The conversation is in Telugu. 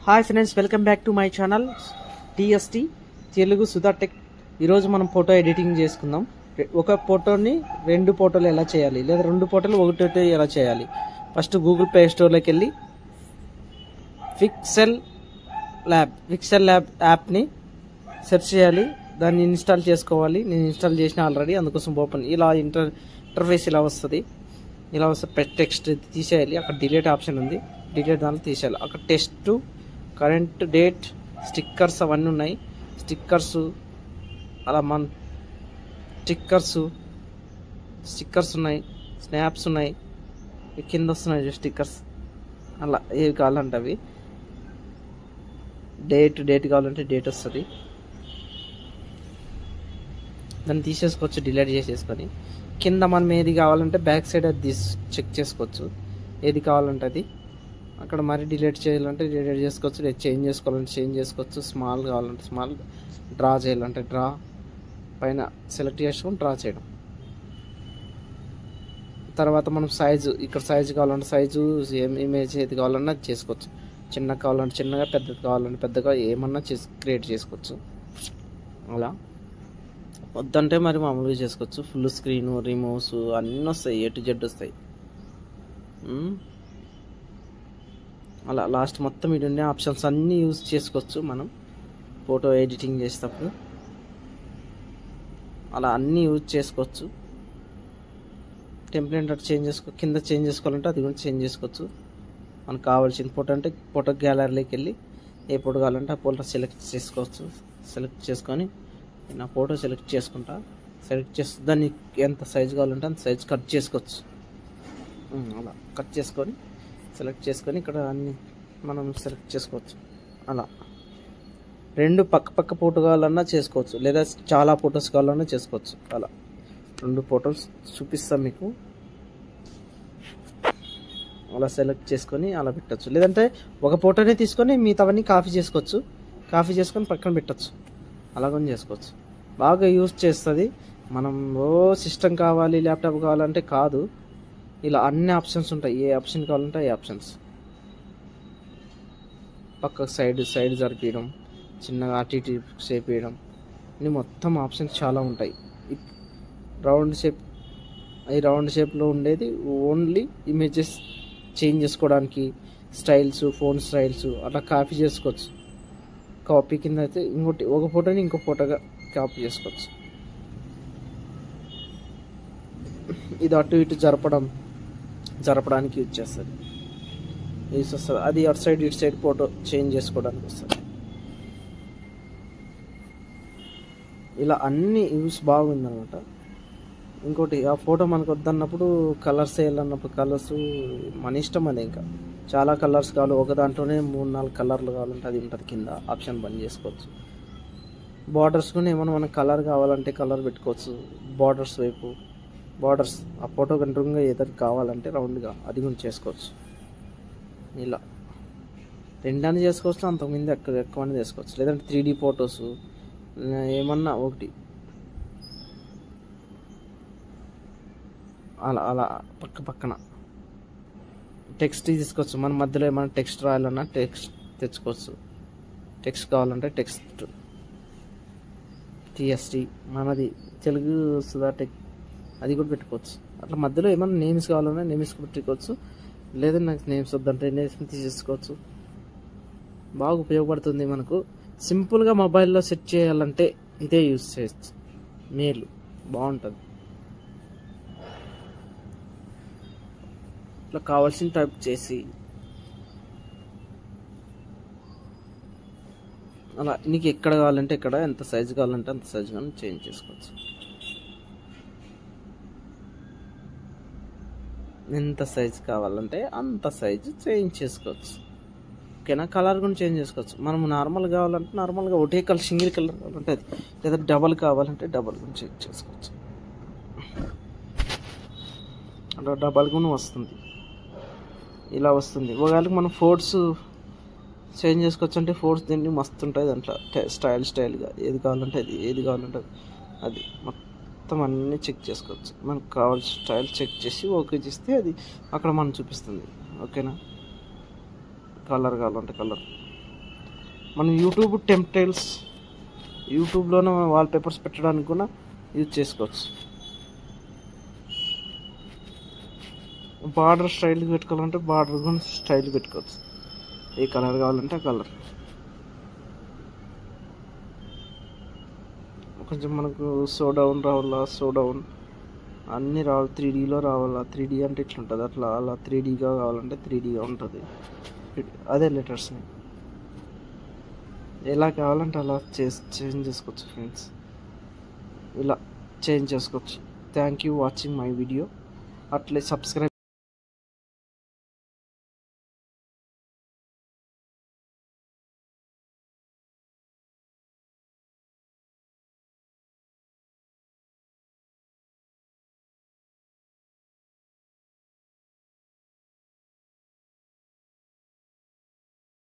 Hi friends, welcome back to my channel TST Telugu Sudha tech. ఈరోజు మనం ఫోటో ఎడిటింగ్ చేసుకుందాం. ఒక ఫోటోని రెండు ఫోటోలు ఎలా చేయాలి, లేదా రెండు ఫోటోలు ఒకటి ఎలా చేయాలి. ఫస్ట్ గూగుల్ ప్లే స్టోర్లోకి వెళ్ళి పిక్సెల్ ల్యాబ్ యాప్ని సెర్చ్ చేయాలి. దాన్ని ఇన్స్టాల్ చేసుకోవాలి. నేను ఇన్స్టాల్ చేసిన ఆల్రెడీ, అందుకోసం ఓపెన్. ఇలా ఇంటర్ఫేస్ ఇలా వస్తుంది. ఇలా వస్తే టెక్స్ట్ తీసేయాలి. అక్కడ డిలీట్ ఆప్షన్ ఉంది, డిలీట్ దాంట్లో తీసేయాలి. అక్కడ టెస్ట్, కరెంట్ డేట్, స్టిక్కర్స్ అవన్నీ ఉన్నాయి. స్టిక్కర్స్ అలా మన స్టిక్కర్స్ ఉన్నాయి, స్నాప్స్ ఉన్నాయి, కింద వస్తున్నాయి స్టిక్కర్స్. అలా ఏవి కావాలంటే అవి. డేట్ కావాలంటే డేట్ వస్తుంది. దాన్ని తీసేసుకోవచ్చు, డిలీట్ చేసేసుకొని. కింద మనం ఏది కావాలంటే బ్యాక్ సైడ్ అది చెక్ చేసుకోవచ్చు. ఏది కావాలంటే అది అక్కడ మరి డిలీట్ చేయాలంటే డిలీట్ చేసుకోవచ్చు, లేదా చేంజ్ చేసుకోవాలంటే చేంజ్ చేసుకోవచ్చు. స్మాల్ కావాలంటే స్మాల్, డ్రా చేయాలంటే డ్రా, పైన సెలెక్ట్ చేసుకొని డ్రా చేయడం. తర్వాత మనం సైజు, ఇక్కడ సైజు కావాలంటే సైజు, ఇమేజ్ ఏది కావాలన్నా అది చేసుకోవచ్చు. చిన్నగా కావాలంటే చిన్నగా, పెద్దది కావాలంటే పెద్దగా, ఏమన్నా క్రియేట్ చేసుకోవచ్చు. అలా వద్దంటే మరి మామూలుగా చేసుకోవచ్చు. ఫుల్ స్క్రీన్, రిమూవ్స్ అన్నీ వస్తాయి, A to Z వస్తాయి. అలా లాస్ట్ మొత్తం ఇది ఉండే ఆప్షన్స్ అన్నీ యూజ్ చేసుకోవచ్చు మనం ఫోటో ఎడిటింగ్ చేసేటప్పుడు. అలా అన్నీ యూజ్ చేసుకోవచ్చు. టెంప్లెట్ అటు చేంజ్ కింద చేంజ్ చేసుకోవాలంటే అది కూడా చేంజ్ చేసుకోవచ్చు. మనకు కావాల్సిన ఫోటో అంటే ఫోటో గ్యాలరీలోకి వెళ్ళి ఏ ఫోటో కావాలంటే ఆ ఫోటో సెలెక్ట్ చేసుకోవచ్చు. సెలెక్ట్ చేసుకొని నా ఫోటో సెలెక్ట్ చేసుకుంటా. సెలెక్ట్ చేసి దాన్ని ఎంత సైజు కావాలంటే అంత సైజు కట్ చేసుకోవచ్చు. అలా కట్ చేసుకొని సెలెక్ట్ చేసుకొని ఇక్కడ అన్ని మనం సెలెక్ట్ చేసుకోవచ్చు. అలా రెండు పక్క ఫోటో కావాలన్నా చేసుకోవచ్చు, లేదా చాలా ఫొటోస్ కావాలన్నా చేసుకోవచ్చు. అలా రెండు ఫొటోస్ చూపిస్తాం మీకు. అలా సెలెక్ట్ చేసుకొని అలా పెట్టచ్చు. లేదంటే ఒక ఫోటోనే తీసుకొని మిగతావన్నీ కాపీ చేసుకొని పక్కన పెట్టచ్చు. అలాగని చేసుకోవచ్చు. బాగా యూజ్ చేస్తుంది. మనం సిస్టమ్ కావాలి, ల్యాప్టాప్ కావాలంటే కాదు. ఇలా అన్ని ఆప్షన్స్ ఉంటాయి. ఏ ఆప్షన్ కావాలంటే ఏ ఆప్షన్స్. పక్క సైడ్ జరిపించడం, చిన్నగా అటు ఇటు షేప్ వేయడం, ఇన్ని మొత్తం ఆప్షన్స్ చాలా ఉంటాయి. రౌండ్ షేప్లో ఉండేది ఓన్లీ ఇమేజెస్ చేంజ్ చేసుకోవడానికి, స్టైల్స్, ఫోన్ స్టైల్స్ అట్లా కాపీ చేసుకోవచ్చు. కాపీ కింద అయితే ఒక ఫోటోని ఇంకో ఫోటోగా కాపీ చేసుకోవచ్చు. ఇది అటు ఇటు జరపడానికి యూజ్ చేస్తుంది. అది అటు సైడ్ ఫోటో చేంజ్ చేసుకోవడానికి వస్తుంది. ఇలా అన్ని యూస్ బాగుందన్నమాట. ఇంకోటి, ఆ ఫోటో మనకు వద్దన్నప్పుడు కలర్స్ వేయాలన్నప్పుడు కలర్స్ మన ఇష్టం. అది ఇంకా చాలా కలర్స్ కావాలి, ఒక దాంట్లోనే 3-4 కలర్లు కావాలంటే అది ఉంటుంది కింద ఆప్షన్. బంద్ చేసుకోవచ్చు. బార్డర్స్ కూడా ఏమైనా మనకు కలర్ కావాలంటే కలర్ పెట్టుకోవచ్చు. బార్డర్స్ ఆ ఫోటో కంట్రోల్గా ఏదైనా కావాలంటే రౌండ్గా అది కూడా చేసుకోవచ్చు. ఇలా రెండాన్ని చేసుకోవచ్చు, అంతకుముందు ఎక్కువని చేసుకోవచ్చు. లేదంటే 3D ఫొటోస్ ఏమన్నా ఒకటి అలా పక్కన టెక్స్ట్ తీసుకోవచ్చు. మన మధ్యలో ఏమైనా టెక్స్ట్ రాయాలన్నా టెక్స్ట్ తెచ్చుకోవచ్చు. టెక్స్ట్ కావాలంటే టెక్స్ట్ TST మనది తెలుగు సుధా టెక్ అది కూడా పెట్టుకోవచ్చు. అట్లా మధ్యలో ఏమైనా నేమ్స్ కావాలన్నా నేమ్స్ పెట్టుకోవచ్చు. లేదా నాకు నేమ్స్ వద్దంటే నేమ్స్ తీసేసుకోవచ్చు. బాగా ఉపయోగపడుతుంది మనకు. సింపుల్గా మొబైల్లో సెట్ చేయాలంటే ఇదే యూజ్ చేయొచ్చు. మేలు బాగుంటుంది. ఇట్లా కావాల్సిన టైప్ చేసి అలా నీకు ఎక్కడ కావాలంటే ఎక్కడ, ఎంత సైజు కావాలంటే అంత సైజు కానీ చేంజ్ చేసుకోవచ్చు. ఎంత సైజు కావాలంటే అంత సైజు చేంజ్ చేసుకోవచ్చు. ఓకేనా. కలర్ కూడా చేంజ్ చేసుకోవచ్చు. మనం నార్మల్ కావాలంటే నార్మల్గా ఒకటే కలర్, సింగిల్ కలర్ కావాలంటే అది, లేదా డబల్ కావాలంటే డబల్ కూడా చేంజ్ చేసుకోవచ్చు. అలా డబల్ కూడా వస్తుంది. ఇలా వస్తుంది. ఒకవేళ మనం ఫోర్స్ చేంజ్ చేసుకోవచ్చు అంటే ఫోర్స్ దీన్ని మస్తు ఉంటుంది. దాంట్లో స్టైల్గా ఏది కావాలంటే అది మొత్తం అన్నీ చెక్ చేసుకోవచ్చు. మనకు కావాల్సిన స్టైల్ చెక్ చేసి ఓకే చేస్తే అది అక్కడ మనం చూపిస్తుంది. ఓకేనా. కలర్ కావాలంటే కలర్, మనం యూట్యూబ్ టెంప్టైల్స్ యూట్యూబ్లోనే వాల్ పేపర్స్ పెట్టడానికి కూడా యూజ్ చేసుకోవచ్చు. బార్డర్ స్టైల్ పెట్టుకోవాలంటే బార్డర్ కూడా స్టైల్ పెట్టుకోవచ్చు. ఏ కలర్ కావాలంటే ఆ కలర్. కొంచెం మనకు సో డౌన్ రావాలా, సో డౌన్ అన్నీ రావాలి, 3Dలో రావాలా. 3D అంటే ఇట్లా ఉంటుంది, అలా 3Dగా కావాలంటే 3Dగా ఉంటుంది. అదే లెటర్స్ని ఎలా కావాలంటే అలా చేంజ్ చేసుకోవచ్చు ఫ్రెండ్స్. ఇలా చేంజ్ చేసుకోవచ్చు. Thank you watching my video. అట్లే సబ్స్క్రైబ్